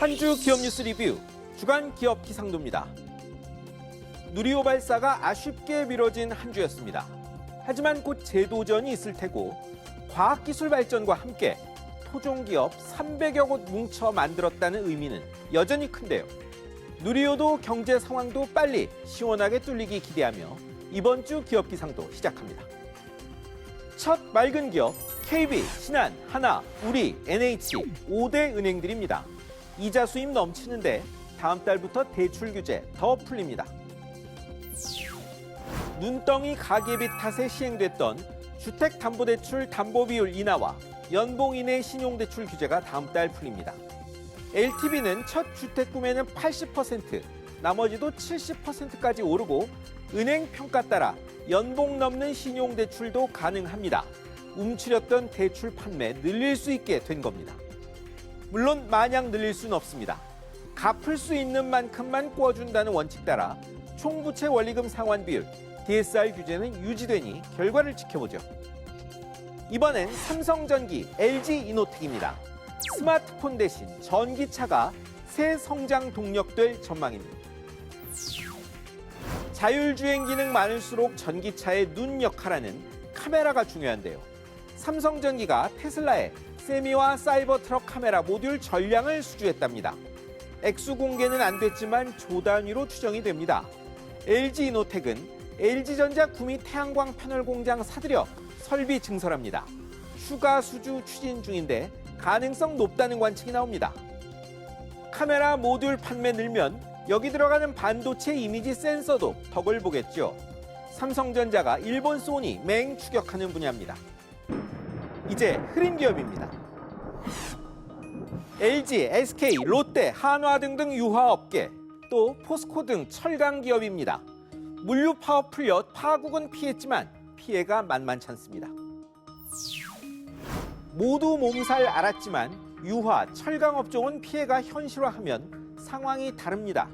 한 주 기업 뉴스 리뷰 주간 기업 기상도입니다. 누리호 발사가 아쉽게 미뤄진 한 주였습니다. 하지만 곧 재도전이 있을 테고 과학기술 발전과 함께 토종기업 300여 곳 뭉쳐 만들었다는 의미는 여전히 큰데요. 누리호도 경제 상황도 빨리 시원하게 뚫리기 기대하며 이번 주 기업 기상도 시작합니다. 첫 맑은 기업 KB, 신한, 하나, 우리, NH 5대 은행들입니다. 이자 수입 넘치는데 다음 달부터 대출 규제 더 풀립니다. 눈덩이 가계비 탓에 시행됐던 주택담보대출 담보비율 인하와 연봉 이내 신용대출 규제가 다음 달 풀립니다. LTV는 첫 주택 구매는 80%, 나머지도 70%까지 오르고 은행 평가 따라 연봉 넘는 신용대출도 가능합니다. 움츠렸던 대출 판매 늘릴 수 있게 된 겁니다. 물론 마냥 늘릴 수는 없습니다. 갚을 수 있는 만큼만 꿔준다는 원칙 따라 총부채 원리금 상환 비율, DSR 규제는 유지되니 결과를 지켜보죠. 이번엔 삼성전기, LG이노텍입니다. 스마트폰 대신 전기차가 새 성장 동력 될 전망입니다. 자율주행 기능 많을수록 전기차의 눈 역할하는 카메라가 중요한데요. 삼성전기가 테슬라에 세미와 사이버 트럭 카메라 모듈 전량을 수주했답니다. 액수 공개는 안 됐지만 조 단위로 추정이 됩니다. LG이노텍은 LG전자 구미 태양광 패널 공장 사들여 설비 증설합니다. 추가 수주 추진 중인데 가능성 높다는 관측이 나옵니다. 카메라 모듈 판매 늘면 여기 들어가는 반도체 이미지 센서도 덕을 보겠죠. 삼성전자가 일본 소니 맹 추격하는 분야입니다. 이제 흐린 기업입니다. LG, SK, 롯데, 한화 등등 유화업계, 또 포스코 등 철강 기업입니다. 물류 파업 풀려 파국은 피했지만 피해가 만만치 않습니다. 모두 몸살 알았지만 유화, 철강 업종은 피해가 현실화하면 상황이 다릅니다.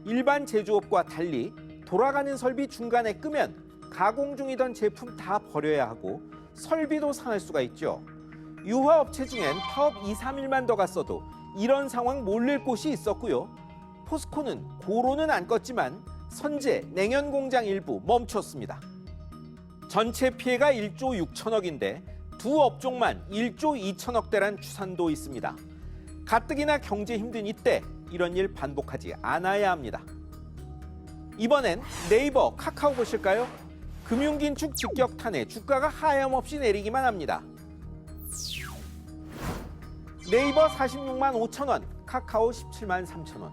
일반 제조업과 달리 돌아가는 설비 중간에 끄면 가공 중이던 제품 다 버려야 하고 설비도 상할 수가 있죠. 유화업체 중엔 파업 2, 3일만 더 갔어도 이런 상황 몰릴 곳이 있었고요. 포스코는 고로는 안 껐지만 선제, 냉연 공장 일부 멈췄습니다. 전체 피해가 1조 6천억인데 두 업종만 1조 2천억대란 추산도 있습니다. 가뜩이나 경제 힘든 이때 이런 일 반복하지 않아야 합니다. 이번엔 네이버, 카카오 보실까요? 금융긴축 직격탄에 주가가 하염없이 내리기만 합니다. 네이버 46만 5천 원, 카카오 17만 3천 원.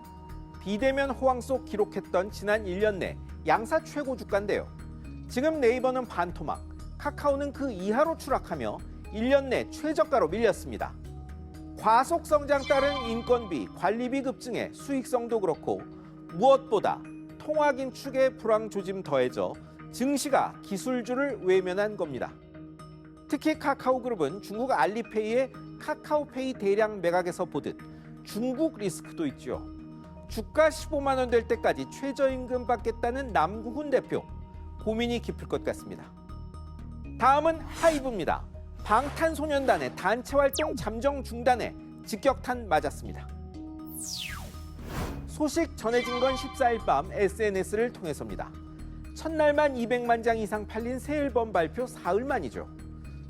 비대면 호황 속 기록했던 지난 1년 내 양사 최고 주가인데요. 지금 네이버는 반토막, 카카오는 그 이하로 추락하며 1년 내 최저가로 밀렸습니다. 과속 성장 따른 인건비, 관리비 급증에 수익성도 그렇고 무엇보다 통화긴축의 불황 조짐 더해져 증시가 기술주를 외면한 겁니다. 특히 카카오그룹은 중국 알리페이의 카카오페이 대량 매각에서 보듯 중국 리스크도 있죠. 주가 15만 원 될 때까지 최저임금 받겠다는 남구훈 대표, 고민이 깊을 것 같습니다. 다음은 하이브입니다. 방탄소년단의 단체 활동 잠정 중단에 직격탄 맞았습니다. 소식 전해진 건 14일 밤 SNS를 통해서입니다. 첫날만 200만 장 이상 팔린 새 앨범 발표 사흘 만이죠.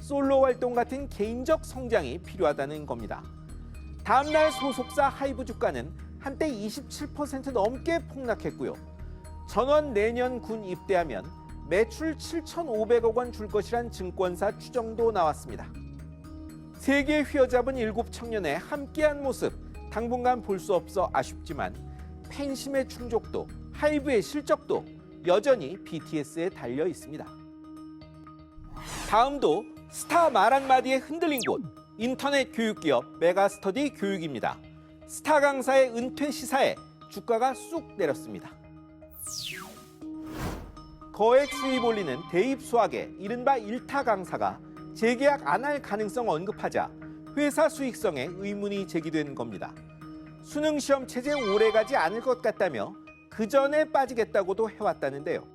솔로 활동 같은 개인적 성장이 필요하다는 겁니다. 다음날 소속사 하이브 주가는 한때 27% 넘게 폭락했고요. 전원 내년 군 입대하면 매출 7,500억 원 줄 것이란 증권사 추정도 나왔습니다. 세계 휘어잡은 7 청년의 함께한 모습 당분간 볼 수 없어 아쉽지만 팬심의 충족도, 하이브의 실적도 여전히 BTS에 달려 있습니다. 다음도 스타 말 한마디에 흔들린 곳, 인터넷 교육기업 메가스터디 교육입니다. 스타 강사의 은퇴 시사에 주가가 쑥 내렸습니다. 거액 수입 올리는 대입 수학의 이른바 일타 강사가 재계약 안 할 가능성 언급하자 회사 수익성에 의문이 제기된 겁니다. 수능 시험 체제 오래 가지 않을 것 같다며 그 전에 빠지겠다고도 해왔다는데요.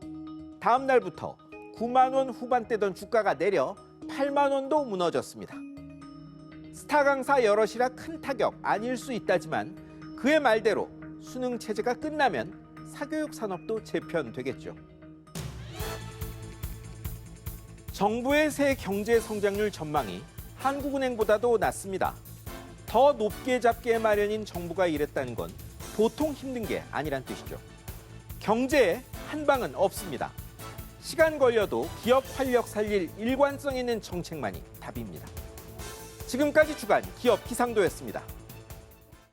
다음 날부터 9만 원 후반대던 주가가 내려 8만 원도 무너졌습니다. 스타 강사 여럿이라 큰 타격 아닐 수 있다지만 그의 말대로 수능 체제가 끝나면 사교육 산업도 재편되겠죠. 정부의 새 경제 성장률 전망이 한국은행보다도 낮습니다. 더 높게 잡기에 마련인 정부가 이랬다는 건 보통 힘든 게 아니란 뜻이죠. 경제에 한방은 없습니다. 시간 걸려도 기업 활력 살릴 일관성 있는 정책만이 답입니다. 지금까지 주간 기업 기상도였습니다.